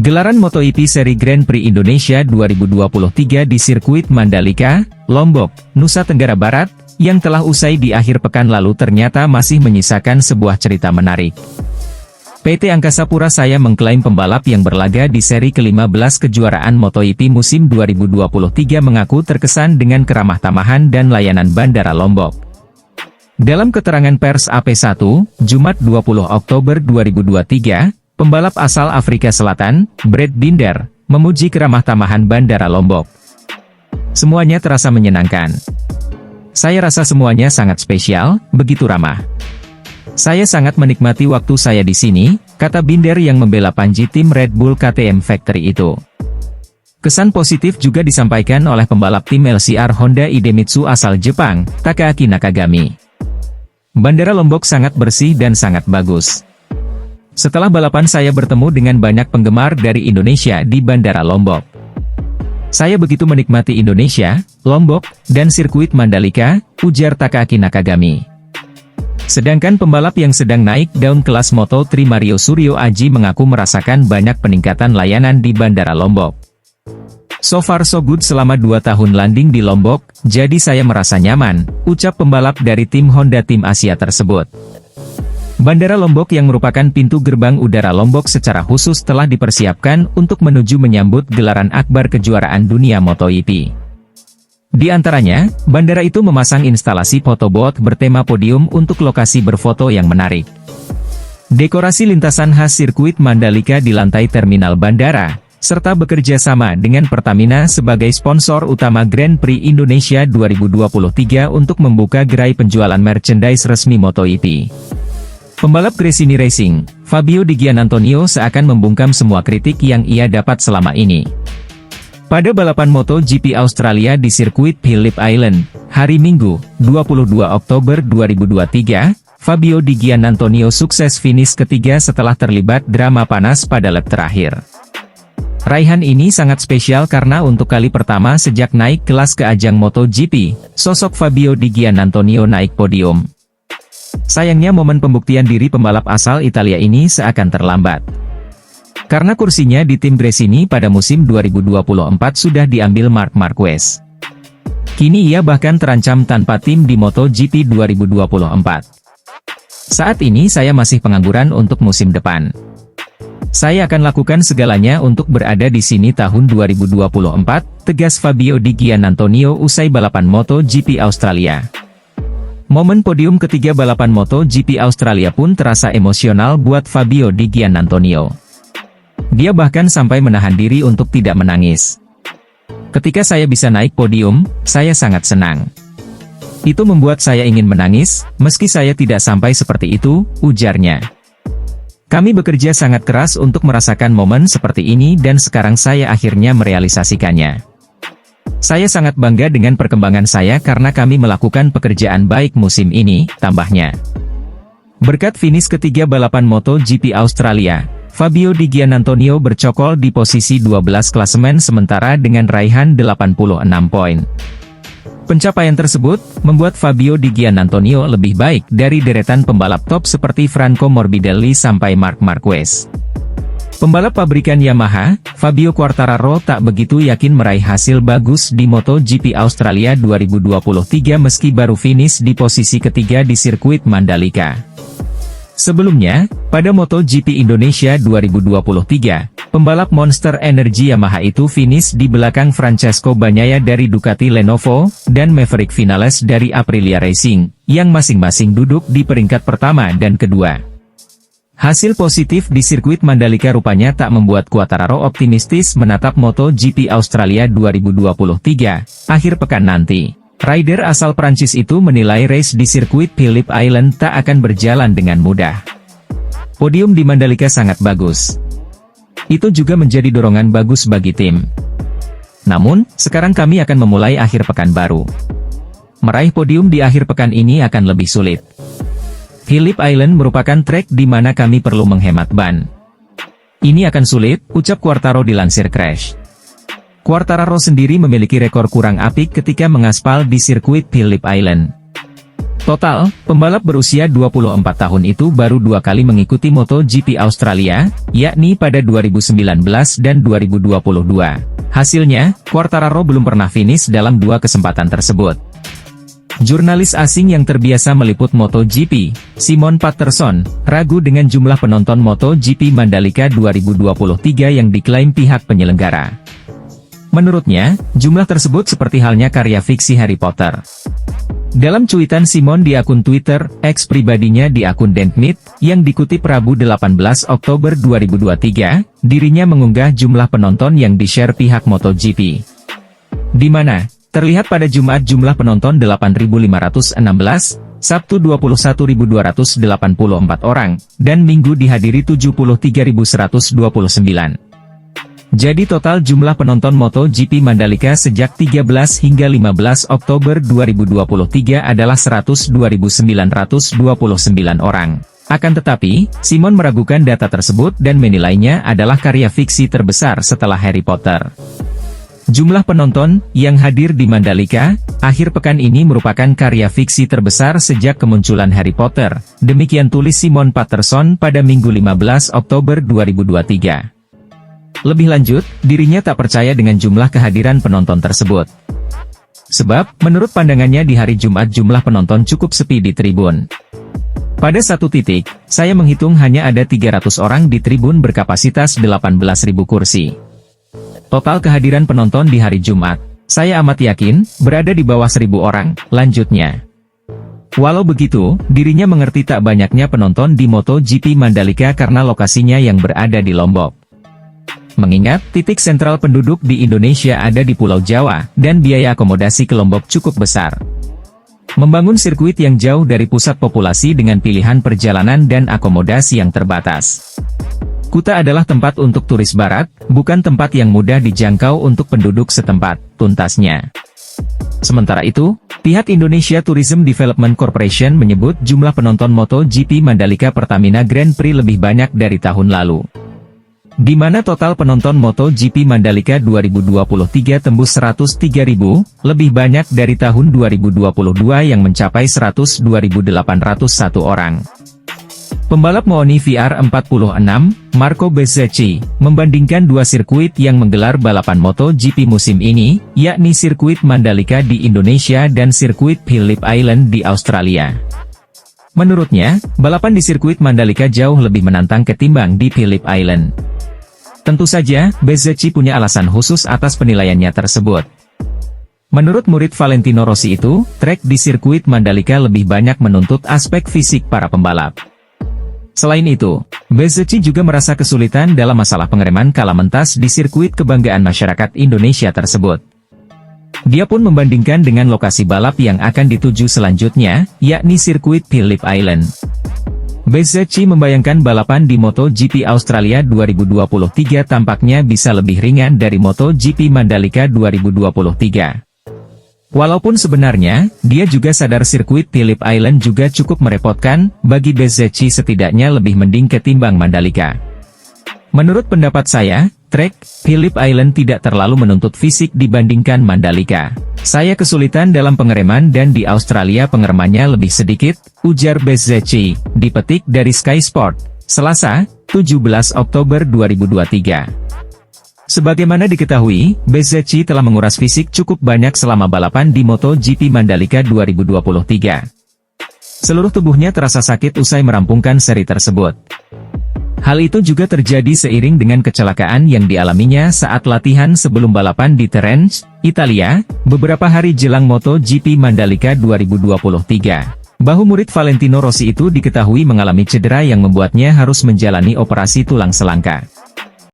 Gelaran MotoGP Seri Grand Prix Indonesia 2023 di sirkuit Mandalika, Lombok, Nusa Tenggara Barat, yang telah usai di akhir pekan lalu ternyata masih menyisakan sebuah cerita menarik. PT Angkasa Pura Saya mengklaim pembalap yang berlaga di seri ke-15 kejuaraan MotoGP musim 2023 mengaku terkesan dengan keramah tamahan dan layanan Bandara Lombok. Dalam keterangan pers AP1, Jumat 20 Oktober 2023, pembalap asal Afrika Selatan, Brad Binder, memuji keramah tamahan Bandara Lombok. Semuanya terasa menyenangkan. Saya rasa semuanya sangat spesial, begitu ramah. Saya sangat menikmati waktu saya di sini, kata Binder yang membela panji tim Red Bull KTM Factory itu. Kesan positif juga disampaikan oleh pembalap tim LCR Honda Idemitsu asal Jepang, Takaaki Nakagami. Bandara Lombok sangat bersih dan sangat bagus. Setelah balapan saya bertemu dengan banyak penggemar dari Indonesia di Bandara Lombok. Saya begitu menikmati Indonesia, Lombok, dan sirkuit Mandalika, ujar Takaaki Nakagami. Sedangkan pembalap yang sedang naik daun kelas Moto3 Mario Suryo Aji mengaku merasakan banyak peningkatan layanan di Bandara Lombok. So far so good selama 2 tahun landing di Lombok, jadi saya merasa nyaman, ucap pembalap dari tim Honda Tim Asia tersebut. Bandara Lombok yang merupakan pintu gerbang udara Lombok secara khusus telah dipersiapkan untuk menuju menyambut gelaran akbar kejuaraan dunia MotoGP. Di antaranya, bandara itu memasang instalasi photobooth bertema podium untuk lokasi berfoto yang menarik. Dekorasi lintasan khas sirkuit Mandalika di lantai terminal bandara, serta bekerja sama dengan Pertamina sebagai sponsor utama Grand Prix Indonesia 2023 untuk membuka gerai penjualan merchandise resmi MotoGP. Pembalap Gresini Racing, Fabio Di Giannantonio seakan membungkam semua kritik yang ia dapat selama ini. Pada balapan MotoGP Australia di sirkuit Phillip Island, hari Minggu, 22 Oktober 2023, Fabio Di Giannantonio sukses finish ketiga setelah terlibat drama panas pada lap terakhir. Raihan ini sangat spesial karena untuk kali pertama sejak naik kelas ke ajang MotoGP, sosok Fabio Di Giannantonio naik podium. Sayangnya momen pembuktian diri pembalap asal Italia ini seakan terlambat. Karena kursinya di tim Gresini pada musim 2024 sudah diambil Marc Marquez. Kini ia bahkan terancam tanpa tim di MotoGP 2024. Saat ini saya masih pengangguran untuk musim depan. Saya akan lakukan segalanya untuk berada di sini tahun 2024, tegas Fabio Di Giannantonio usai balapan MotoGP Australia. Momen podium ketiga balapan MotoGP Australia pun terasa emosional buat Fabio Di Giannantonio. Dia bahkan sampai menahan diri untuk tidak menangis. Ketika saya bisa naik podium, saya sangat senang. Itu membuat saya ingin menangis, meski saya tidak sampai seperti itu, ujarnya. Kami bekerja sangat keras untuk merasakan momen seperti ini dan sekarang saya akhirnya merealisasikannya. Saya sangat bangga dengan perkembangan saya karena kami melakukan pekerjaan baik musim ini, tambahnya. Berkat finish ketiga balapan MotoGP Australia, Fabio Di Giannantonio bercokol di posisi 12 klasemen sementara dengan raihan 86 poin. Pencapaian tersebut membuat Fabio Di Giannantonio lebih baik dari deretan pembalap top seperti Franco Morbidelli sampai Marc Marquez. Pembalap pabrikan Yamaha, Fabio Quartararo tak begitu yakin meraih hasil bagus di MotoGP Australia 2023 meski baru finish di posisi ketiga di sirkuit Mandalika. Sebelumnya, pada MotoGP Indonesia 2023, pembalap Monster Energy Yamaha itu finish di belakang Francesco Bagnaia dari Ducati Lenovo, dan Maverick Vinales dari Aprilia Racing, yang masing-masing duduk di peringkat pertama dan kedua. Hasil positif di sirkuit Mandalika rupanya tak membuat Quartararo optimistis menatap MotoGP Australia 2023, akhir pekan nanti. Rider asal Prancis itu menilai race di sirkuit Phillip Island tak akan berjalan dengan mudah. Podium di Mandalika sangat bagus. Itu juga menjadi dorongan bagus bagi tim. Namun, sekarang kami akan memulai akhir pekan baru. Meraih podium di akhir pekan ini akan lebih sulit. Phillip Island merupakan trek di mana kami perlu menghemat ban. Ini akan sulit, ucap Quartararo dilansir Crash. Quartararo sendiri memiliki rekor kurang apik ketika mengaspal di sirkuit Phillip Island. Total, pembalap berusia 24 tahun itu baru 2 kali mengikuti MotoGP Australia, yakni pada 2019 dan 2022. Hasilnya, Quartararo belum pernah finish dalam 2 kesempatan tersebut. Jurnalis asing yang terbiasa meliput MotoGP, Simon Patterson, ragu dengan jumlah penonton MotoGP Mandalika 2023 yang diklaim pihak penyelenggara. Menurutnya, jumlah tersebut seperti halnya karya fiksi Harry Potter. Dalam cuitan Simon di akun Twitter, X pribadinya di akun Dentmit, yang dikutip Rabu 18 Oktober 2023, dirinya mengunggah jumlah penonton yang di-share pihak MotoGP. Di mana, terlihat pada Jumat jumlah penonton 8.516, Sabtu 21.284 orang, dan Minggu dihadiri 73.129. Jadi total jumlah penonton MotoGP Mandalika sejak 13 hingga 15 Oktober 2023 adalah 102.929 orang. Akan tetapi, Simon meragukan data tersebut dan menilainya adalah karya fiksi terbesar setelah Harry Potter. Jumlah penonton yang hadir di Mandalika akhir pekan ini merupakan karya fiksi terbesar sejak kemunculan Harry Potter, demikian tulis Simon Patterson pada Minggu 15 Oktober 2023. Lebih lanjut, dirinya tak percaya dengan jumlah kehadiran penonton tersebut. Sebab, menurut pandangannya di hari Jumat jumlah penonton cukup sepi di tribun. Pada satu titik, saya menghitung hanya ada 300 orang di tribun berkapasitas 18.000 kursi. Total kehadiran penonton di hari Jumat, saya amat yakin, berada di bawah 1.000 orang, lanjutnya. Walau begitu, dirinya mengerti tak banyaknya penonton di MotoGP Mandalika karena lokasinya yang berada di Lombok. Mengingat, titik sentral penduduk di Indonesia ada di Pulau Jawa, dan biaya akomodasi ke Lombok cukup besar. Membangun sirkuit yang jauh dari pusat populasi dengan pilihan perjalanan dan akomodasi yang terbatas. Kuta adalah tempat untuk turis barat, bukan tempat yang mudah dijangkau untuk penduduk setempat, tuntasnya. Sementara itu, pihak Indonesia Tourism Development Corporation menyebut jumlah penonton MotoGP Mandalika Pertamina Grand Prix lebih banyak dari tahun lalu. Di mana total penonton MotoGP Mandalika 2023 tembus 103.000, lebih banyak dari tahun 2022 yang mencapai 102.801 orang. Pembalap Mooni VR46, Marco Bezzecchi, membandingkan 2 sirkuit yang menggelar balapan MotoGP musim ini, yakni sirkuit Mandalika di Indonesia dan sirkuit Phillip Island di Australia. Menurutnya, balapan di sirkuit Mandalika jauh lebih menantang ketimbang di Phillip Island. Tentu saja, Bezzecchi punya alasan khusus atas penilaiannya tersebut. Menurut murid Valentino Rossi itu, trek di sirkuit Mandalika lebih banyak menuntut aspek fisik para pembalap. Selain itu, Bezzecchi juga merasa kesulitan dalam masalah pengereman kala mentas di sirkuit kebanggaan masyarakat Indonesia tersebut. Dia pun membandingkan dengan lokasi balap yang akan dituju selanjutnya, yakni sirkuit Phillip Island. Bezzecchi membayangkan balapan di MotoGP Australia 2023 tampaknya bisa lebih ringan dari MotoGP Mandalika 2023. Walaupun sebenarnya, dia juga sadar sirkuit Phillip Island juga cukup merepotkan, bagi Bezzecchi setidaknya lebih mending ketimbang Mandalika. Menurut pendapat saya, trek Phillip Island tidak terlalu menuntut fisik dibandingkan Mandalika. Saya kesulitan dalam pengereman dan di Australia pengeremannya lebih sedikit, ujar Bezzecchi, dipetik dari Sky Sport, Selasa, 17 Oktober 2023. Sebagaimana diketahui, Bezzecchi telah menguras fisik cukup banyak selama balapan di MotoGP Mandalika 2023. Seluruh tubuhnya terasa sakit usai merampungkan seri tersebut. Hal itu juga terjadi seiring dengan kecelakaan yang dialaminya saat latihan sebelum balapan di Terengg'e, Italia, beberapa hari jelang MotoGP Mandalika 2023. Bahu murid Valentino Rossi itu diketahui mengalami cedera yang membuatnya harus menjalani operasi tulang selangka.